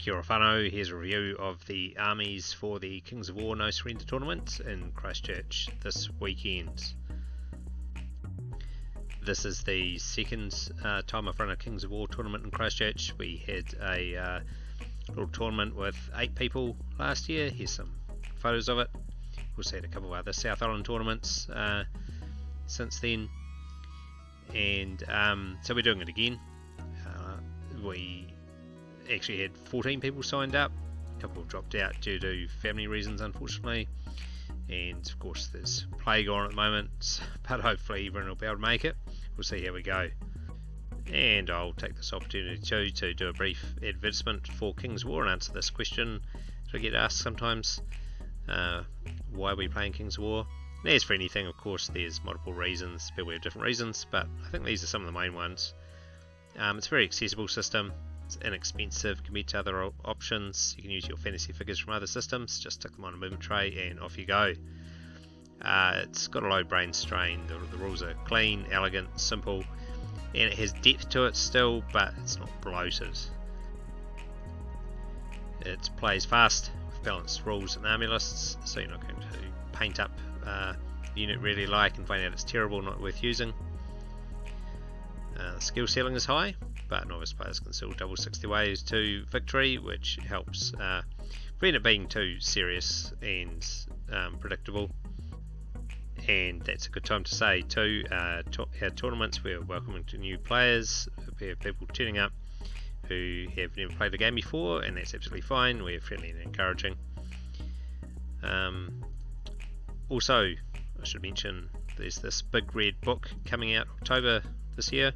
Kia ora whanau, here's a review of the armies for the Kings of War No Surrender tournament in Christchurch this weekend. This is the second time I've run a Kings of War tournament in Christchurch. We had a little tournament with 8 people last year. Here's some photos of it. We've also had a couple of other South Island tournaments since then, and so we're doing it again. We actually had 14 people signed up. A couple have dropped out due to family reasons, unfortunately, and of course there's plague on at the moment, but hopefully everyone will be able to make it. We'll see how we go. And I'll take this opportunity too to do a brief advertisement for Kings of War and answer this question that I get asked sometimes. Why are we playing Kings of War? And as for anything, of course, there's multiple reasons. People have different reasons, but I think these are some of the main ones. It's a very accessible system. It's inexpensive compared to other options. You can use your fantasy figures from other systems, just stick them on a movement tray and off you go. It's got a low brain strain. The rules are clean, elegant, simple, and it has depth to it still, but it's not bloated. It plays fast with balanced rules and army lists, so you're not going to paint up a unit really like and find out it's terrible, not worth using. The skill ceiling is high, but novice players can still double 60 ways to victory, which helps prevent it being too serious and predictable. And that's a good time to say too, our tournaments, we're welcoming to new players. We have people turning up who have never played a game before, and that's absolutely fine. We're friendly and encouraging. Also, I should mention there's this big red book coming out October this year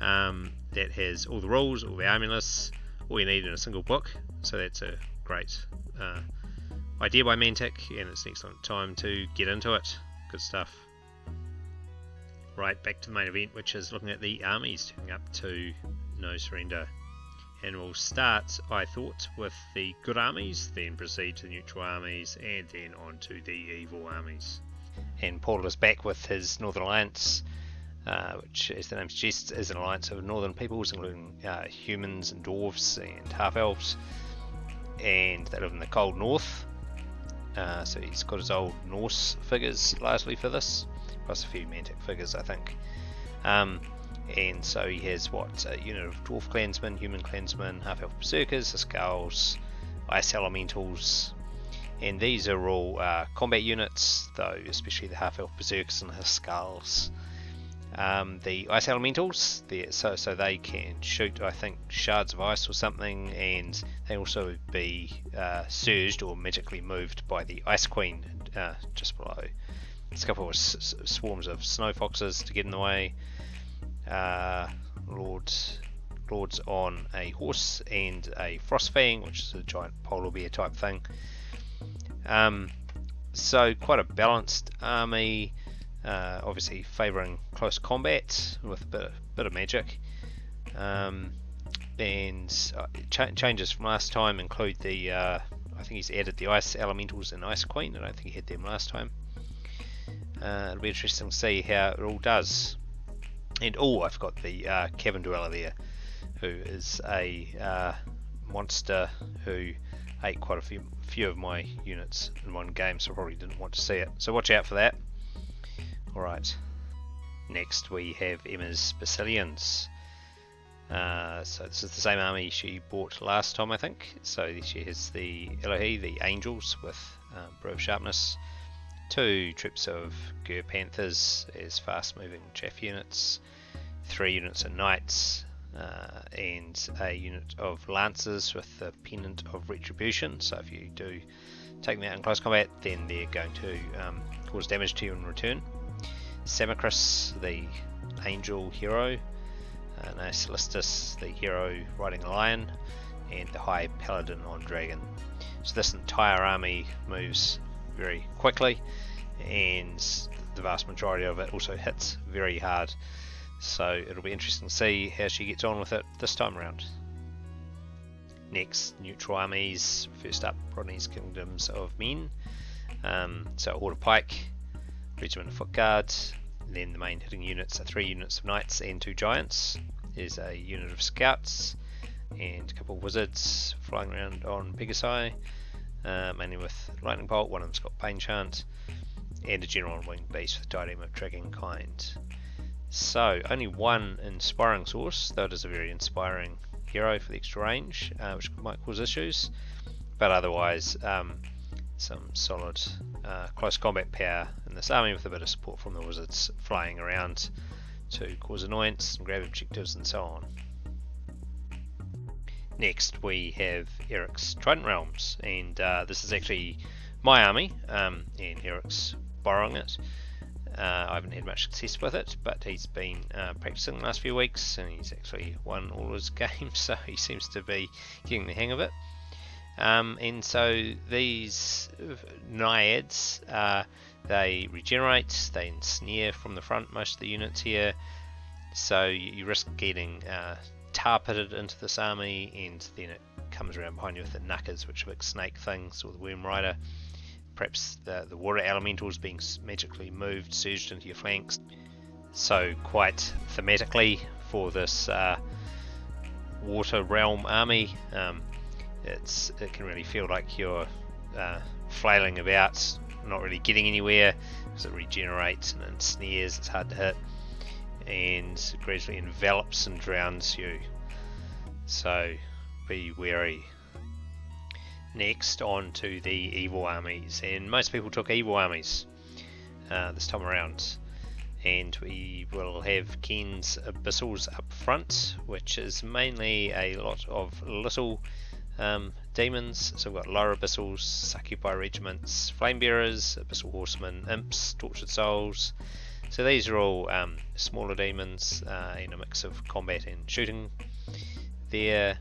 that has all the rules, all the army lists, all you need in a single book. So that's a great idea by Mantic, and it's an excellent time to get into it. Good stuff. Right, back to the main event, which is looking at the armies turning up to No Surrender. And we'll start, I thought, with the good armies, then proceed to the neutral armies, and then on to the evil armies. And Paul is back with his Northern Alliance, which, as the name suggests, is an alliance of northern peoples, including humans and dwarves and half-elves, and they live in the cold north. So he's got his old Norse figures largely for this, plus a few Mantic figures, I think. And so he has a unit of dwarf clansmen, human clansmen, half-elf berserkers, the skulls, ice elementals, and these are all combat units, though especially the half-elf berserkers and the skulls. The ice elementals, so they can shoot, I think, shards of ice or something, and they also be surged or magically moved by the Ice Queen just below. There's a couple of swarms of snow foxes to get in the way. Lords on a horse and a Frostfang, which is a giant polar bear type thing. So quite a balanced army. Obviously favouring close combat with a bit of magic, and changes from last time include the I think he's added the ice elementals and Ice Queen. I don't think he had them last time. It'll be interesting to see how it all does. And I've got the Cavern Dweller there, who is a monster who ate quite a few of my units in one game, so I probably didn't want to see it, so watch out for that. Alright, next we have Emma's Basileans. So this is the same army she bought last time, I think. So she has the Elohi, the Angels, with Brew of Sharpness, 2 trips of Gur Panthers as fast moving chaff units, 3 units of Knights, and a unit of Lancers with the Pendant of Retribution. So if you do take them out in close combat, then they're going to cause damage to you in return. Samacris, the angel hero, Celestis, the hero riding a lion, and the high paladin on dragon. So this entire army moves very quickly, and the vast majority of it also hits very hard. So it'll be interesting to see how she gets on with it this time around. Next, neutral armies. First up, Rodney's Kingdoms of Men. So a Horde of Pike, Regiment of Foot Guards, then the main hitting units are 3 units of Knights and 2 Giants. There's a unit of Scouts, and a couple of wizards flying around on Pegasi, mainly with lightning bolt. One of them's got Pain Chant, and a general on winged beast with diadem of dragonkind. So only one inspiring source, though it is a very inspiring hero for the extra range, which might cause issues, but otherwise some solid close combat power in this army with a bit of support from the wizards flying around to cause annoyance and grab objectives and so on. Next we have Eric's Trident Realms, and this is actually my army, and Eric's borrowing it. I haven't had much success with it, but he's been practicing the last few weeks, and he's actually won all his games, so he seems to be getting the hang of it. And so these naiads, they regenerate, they ensnare from the front, most of the units here, so you risk getting tar pitted into this army, and then it comes around behind you with the knuckers, which are big snake things, or the worm rider. Perhaps the water elementals being magically moved, surged into your flanks. So quite thematically for this water realm army, it can really feel like you're flailing about, not really getting anywhere, because it regenerates and ensnares, it's hard to hit, and gradually envelops and drowns you. So be wary. Next, on to the evil armies, and most people took evil armies this time around, and we will have Ken's Abyssals up front, which is mainly a lot of little demons. So we've got lower Abyssals, Succubi Regiments, Flamebearers, Abyssal Horsemen, Imps, Tortured Souls. So these are all smaller demons in a mix of combat and shooting there.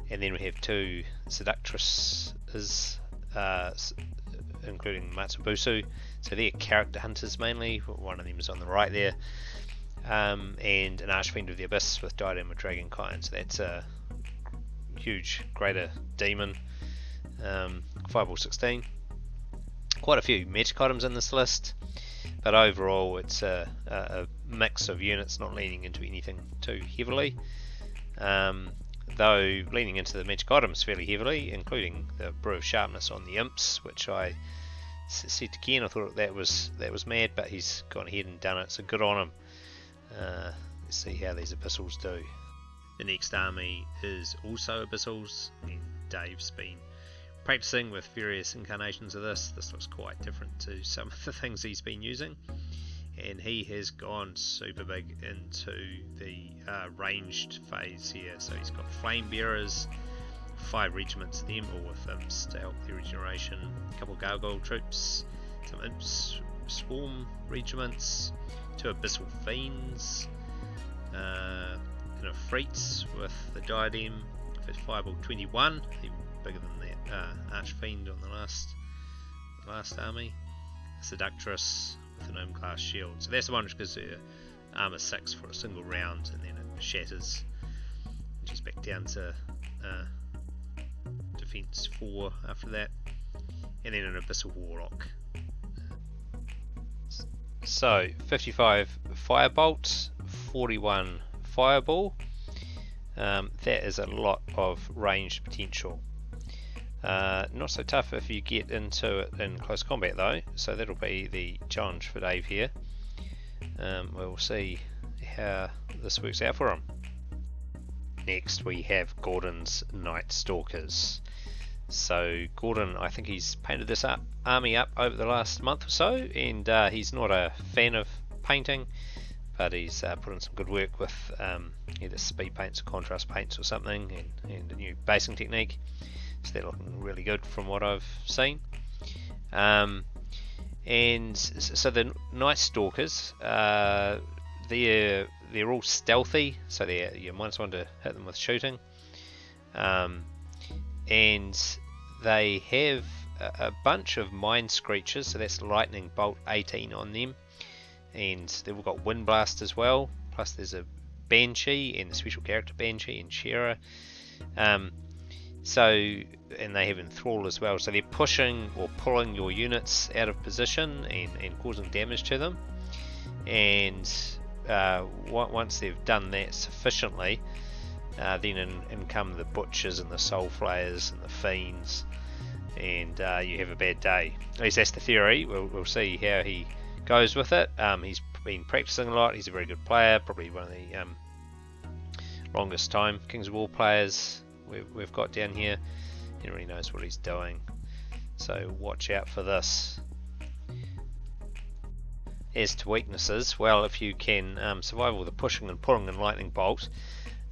And then we have two Seductresses, including Matsubusu. So they're character hunters mainly. One of them is on the right there. And an Archfiend of the Abyss with Diadem of Dragonkind. So that's a huge greater demon. Fireball 16. Quite a few magic items in this list, but overall it's a mix of units, not leaning into anything too heavily. Though leaning into the magic items fairly heavily, including the Brew of Sharpness on the Imps, which I said to Ken, I thought that was mad, but he's gone ahead and done it, so good on him. Let's see how these Abyssals do. The next army is also Abyssals, and Dave's been practicing with various incarnations of this. This looks quite different to some of the things he's been using, and he has gone super big into the ranged phase here. So he's got Flame Bearers, 5 regiments of them, all with Imps to help their regeneration, a couple of Gargoyle troops, some Imps Swarm regiments, 2 Abyssal Fiends, and a Freets with the Diadem for Fireball 21, even bigger than that Archfiend on the last army, Seductress with an Ohm Class Shield. So that's the one which gives her armor 6 for a single round, and then it shatters, which is back down to defense 4 after that, and then an Abyssal Warlock. So 55 Firebolt, 41 Fireball. That is a lot of ranged potential. Not so tough if you get into it in close combat though, so that'll be the challenge for Dave here. We'll see how this works out for him. Next we have Gordon's Nightstalkers. So Gordon, I think he's painted this army up over the last month or so, and he's not a fan of painting, but he's put in some good work with either speed paints or contrast paints or something, and a new basing technique. So they're looking really good from what I've seen. And so the Nightstalkers, they're all stealthy, so you're -1 to hit them with shooting. And they have a bunch of Mind Screechers, so that's Lightning Bolt 18 on them, and they've all got Wind Blast as well, plus there's a Banshee and the special character Banshee and Shearer. And they have Enthrall as well, so they're pushing or pulling your units out of position and causing damage to them, and once they've done that sufficiently, Then in come the butchers and the soul flayers and the fiends, and you have a bad day. At least that's the theory. We'll see how he goes with it. He's been practicing a lot. He's a very good player, probably one of the longest time Kings of War players we've got down here. He really knows what he's doing, so watch out for this. As to weaknesses, well, if you can survive all the pushing and pulling and lightning bolt,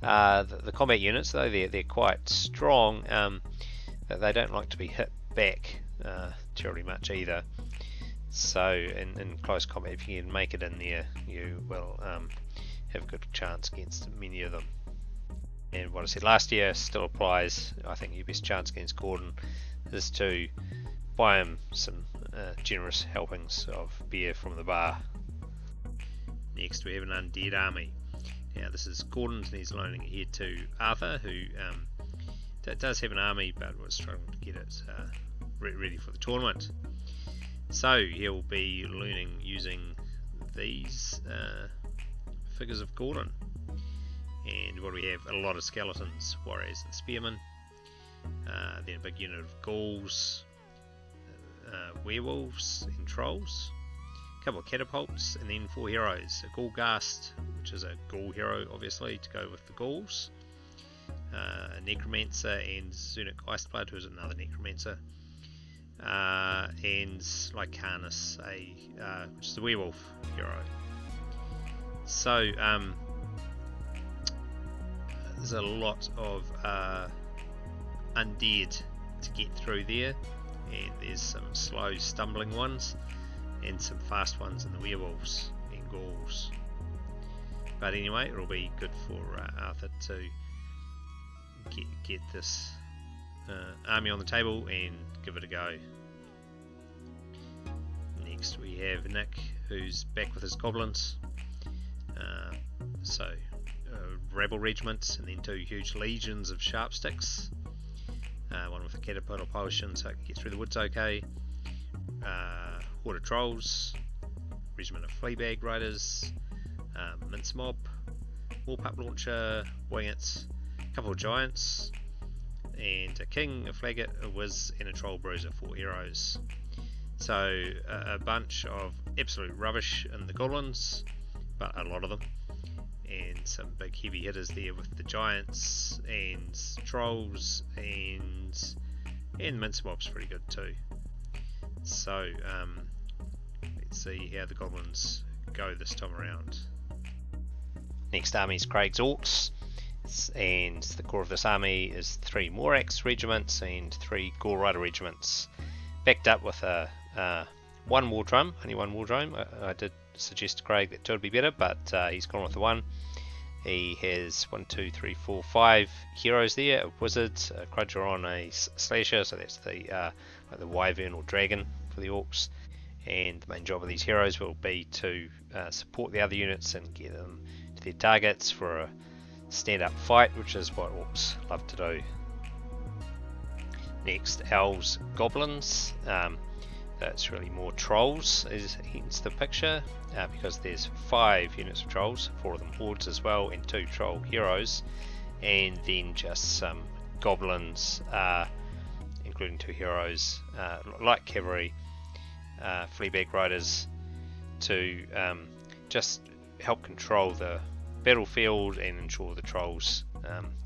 the combat units, though they're quite strong, they don't like to be hit back terribly much either. So in close combat, if you can make it in there, you will have a good chance against many of them. And what I said last year still applies. I think your best chance against Gordon is to buy him some generous helpings of beer from the bar. Next we have an undead army. Now this is Gordon's, and he's loaning it here to Arthur, who does have an army but was struggling to get it ready for the tournament. So he'll be learning using these figures of Gordon. And what do we have? A lot of skeletons, warriors and spearmen. Then a big unit of ghouls, werewolves and trolls. A couple of catapults, and then 4 heroes. A Ghoulghast, which is a ghoul hero obviously to go with the ghouls. A necromancer and Zunic Iceblood, who's another necromancer. And Lycanus, which is a werewolf hero. So there's a lot of undead to get through there, and there's some slow stumbling ones and some fast ones in the werewolves and ghouls. But anyway, it'll be good for Arthur to get this army on the table and give it a go. Next we have Nick, who's back with his goblins. So rebel regiments, and then 2 huge legions of sharpsticks. One with a catapult potion so I can get through the woods okay. Horde of trolls, regiment of fleabag riders, mince mob, warpup launcher, wingets, a couple of giants, and a king, a flagot, a whiz, and a troll bruiser, 4 heroes. So a bunch of absolute rubbish in the goblins, but a lot of them, and some big heavy hitters there with the giants and trolls, and mince mob's pretty good too. So let's see how the goblins go this time around. Next army is Craig's Orcs, and the core of this army is 3 Morax regiments and 3 Gore Rider regiments, backed up with one war drum, only one war drum. I did suggest to Craig that 2 would be better, but he's gone with the 1. He has 1, 2, 3, 4, 5 heroes there, a wizard, a crudger on a slasher, so that's the like the wyvern or dragon for the orcs. And the main job of these heroes will be to support the other units and get them to their targets for a stand-up fight, which is what orcs love to do. Next, elves, goblins. That's really more trolls, hence the picture, because there's 5 units of trolls, 4 of them hordes as well, and 2 troll heroes, and then just some goblins, including 2 heroes, light cavalry, fleabag riders, to just help control the battlefield and ensure the trolls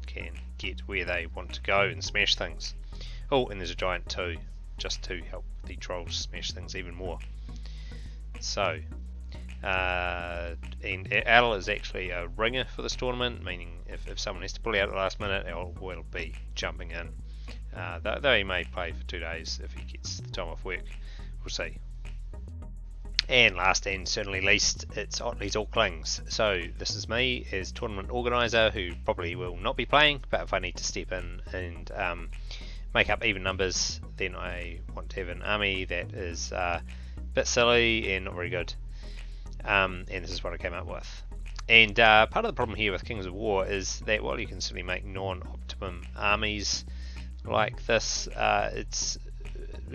can get where they want to go and smash things. Oh, and there's a giant too, just to help the trolls smash things even more. So, and Al is actually a ringer for this tournament, meaning if someone has to pull out at the last minute, Al will be jumping in. Though he may play for 2 days if he gets the time off work. We'll see. And last and certainly least, it's Ottley's Orclings. So this is me as tournament organiser, who probably will not be playing, but if I need to step in and make up even numbers, then I want to have an army that is a bit silly and not very good. And this is what I came up with. And part of the problem here with Kings of War is that while you can certainly make non-optimum armies like this, it's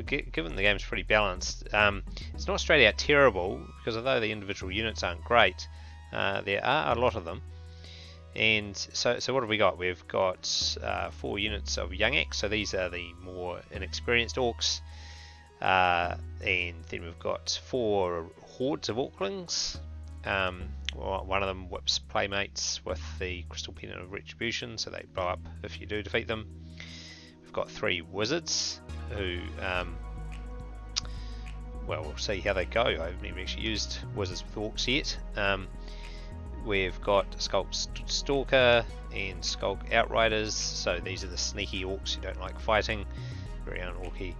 given the game's pretty balanced, it's not straight out terrible, because although the individual units aren't great, there are a lot of them, And so what have we got? We've got 4 units of young Axe, so these are the more inexperienced Orcs. And then we've got 4 hordes of Orclings. One of them whips playmates with the Crystal Pendant of Retribution, so they blow up if you do defeat them. We've got 3 wizards who, well, we'll see how they go. I haven't even actually used wizards with Orcs yet. We've got Skulk Stalker and Skulk Outriders, so these are the sneaky Orcs who don't like fighting, very un-orky,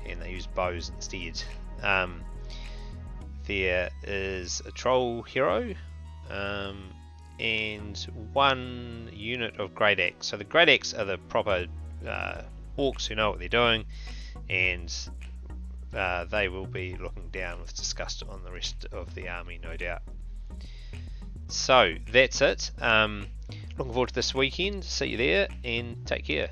and they use bows instead. There is a Troll Hero, and 1 unit of Great Axe. So the Great Axe are the proper Orcs who know what they're doing, and they will be looking down with disgust on the rest of the army, no doubt. So that's it. Looking forward to this weekend. See you there, and take care.